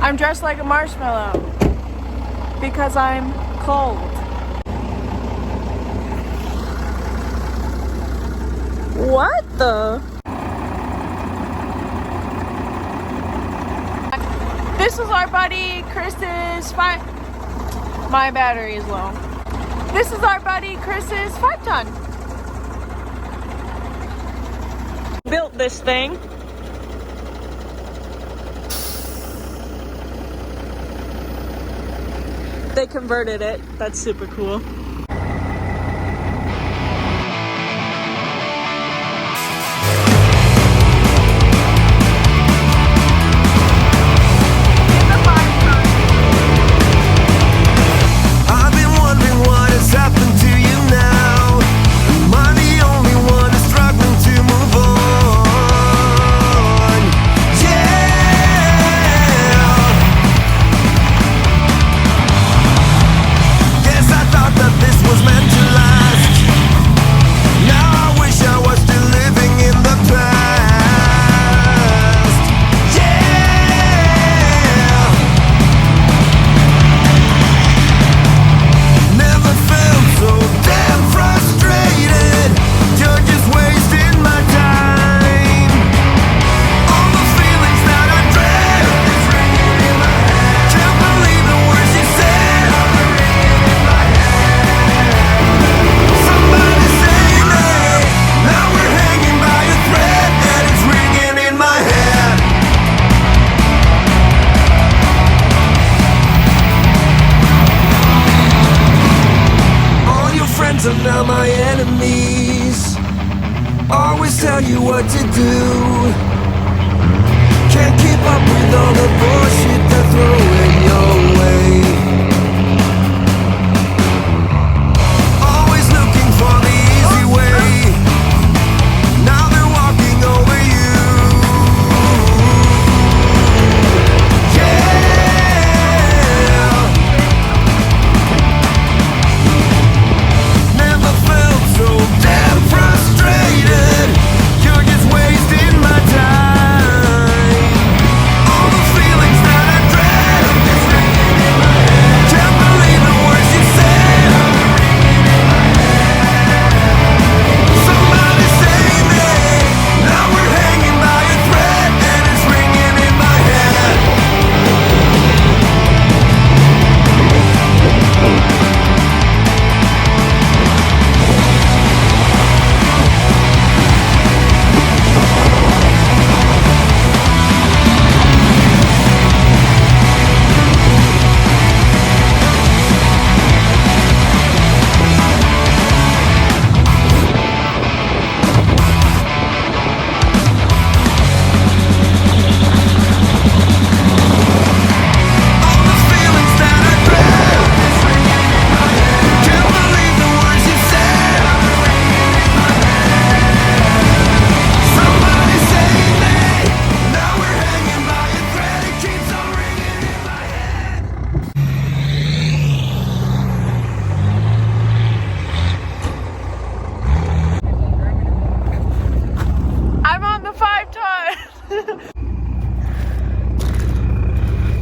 I'm dressed like a marshmallow because I'm cold. What the? This is our buddy Chris's my battery is low. This is our buddy Chris's 5-ton. Built this thing. They converted it. That's super cool. Are now my enemies. Always tell you what to do. Can't keep up with all the bullshit they're throwing your way. Always looking for the easy way. Now they're walking over you. Yeah. So damn frustrated, you're just wasting my time. All the feelings that I dread, can't believe the words you said. Somebody save me, now we're hanging by a thread, and it's ringing in my head.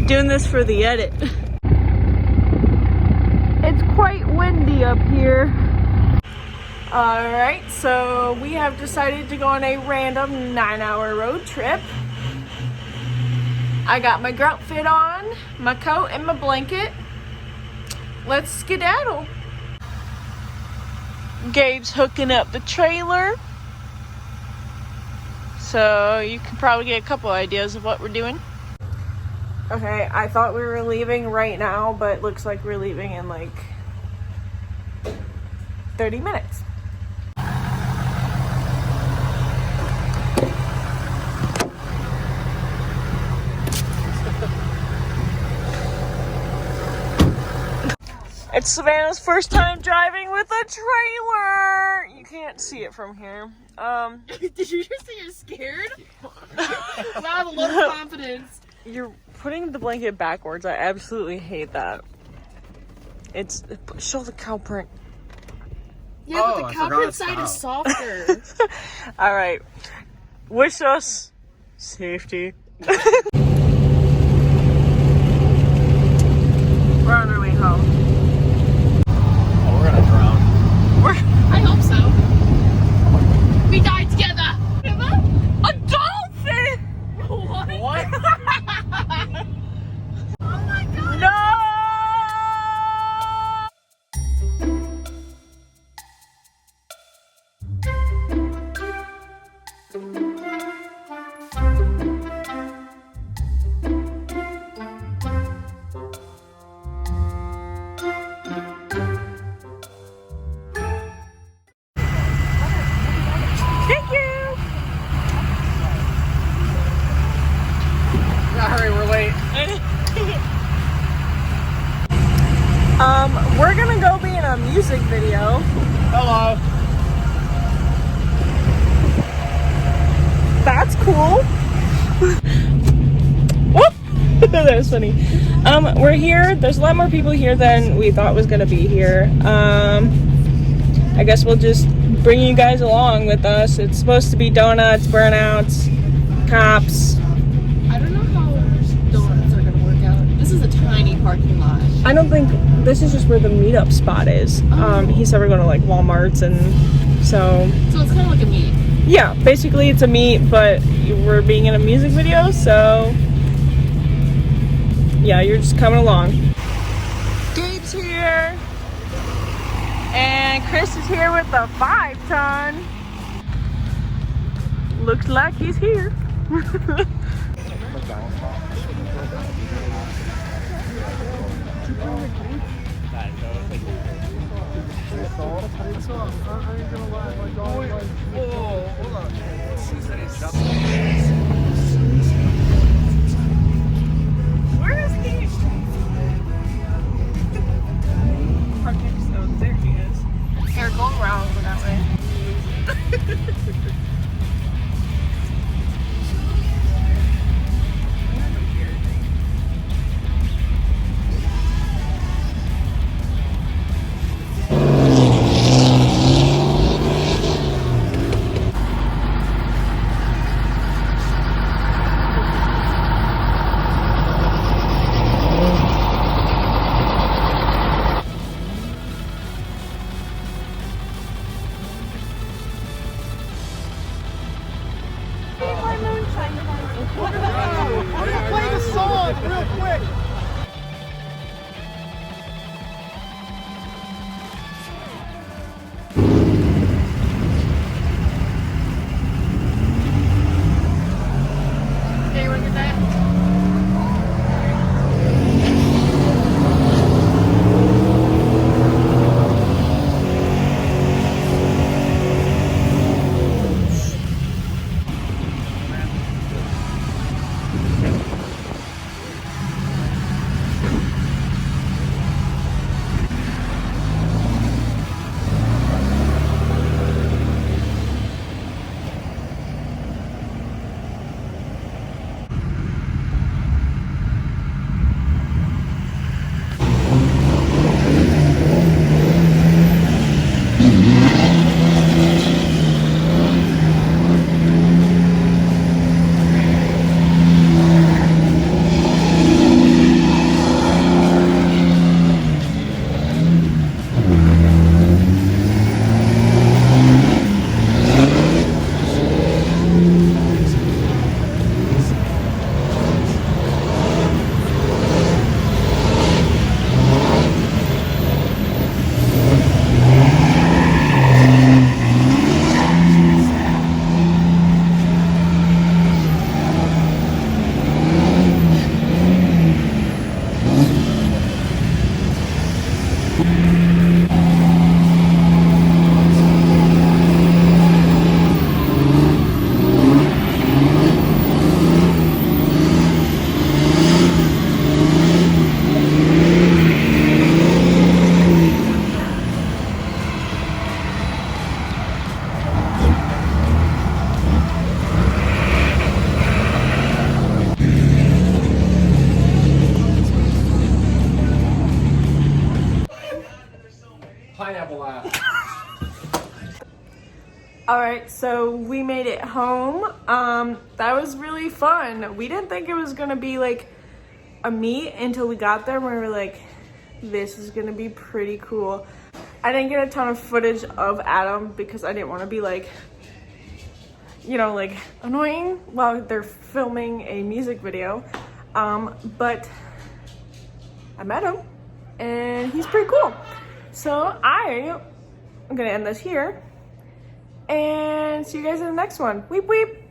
Doing this for the edit. It's quite windy up here. Alright, so we have decided to go on a random 9-hour road trip. I got my grunt fit on, my coat, and my blanket. Let's skedaddle. Gabe's hooking up the trailer. So you can probably get a couple ideas of what we're doing. Okay, I thought we were leaving right now, but looks like we're leaving in like 30 minutes. It's Savannah's first time driving with a trailer. You can't see it from here. Did you just say you're scared? Wow, a lot of confidence. You're putting the blanket backwards. I absolutely hate that. It's show the cow print. Yeah, but the cow print side is softer. All right. Wish us safety. hurry, we're late. We're gonna go be in a music video. Hello. That's cool. Whoop! That was funny. We're here. There's a lot more people here than we thought was gonna be here. I guess we'll just bring you guys along with us. It's supposed to be donuts, burnouts, cops. I don't know how donuts are gonna work out. This is a tiny parking lot. I don't think this is just where the meetup spot is. He said we're going to like Walmart's, and so So it's kind of like a meet. yeah, basically it's a meet, but we're being in a music video, so yeah, you're just coming along. Gabe's here, and Chris is here with the 5-ton. Looks like he's here. Where is he? Okay, so there he is. They're going around that way. Play the song real quick. Hey, you wanna get that? Pineapple ass. Alright, so we made it home. That was really fun. We didn't think it was gonna be like a meet until we got there, and we were like, this is gonna be pretty cool. I didn't get a ton of footage of Adam because I didn't want to be like, you know, like annoying while they're filming a music video. But I met him and he's pretty cool. So I'm gonna end this here and see you guys in the next one. Weep weep.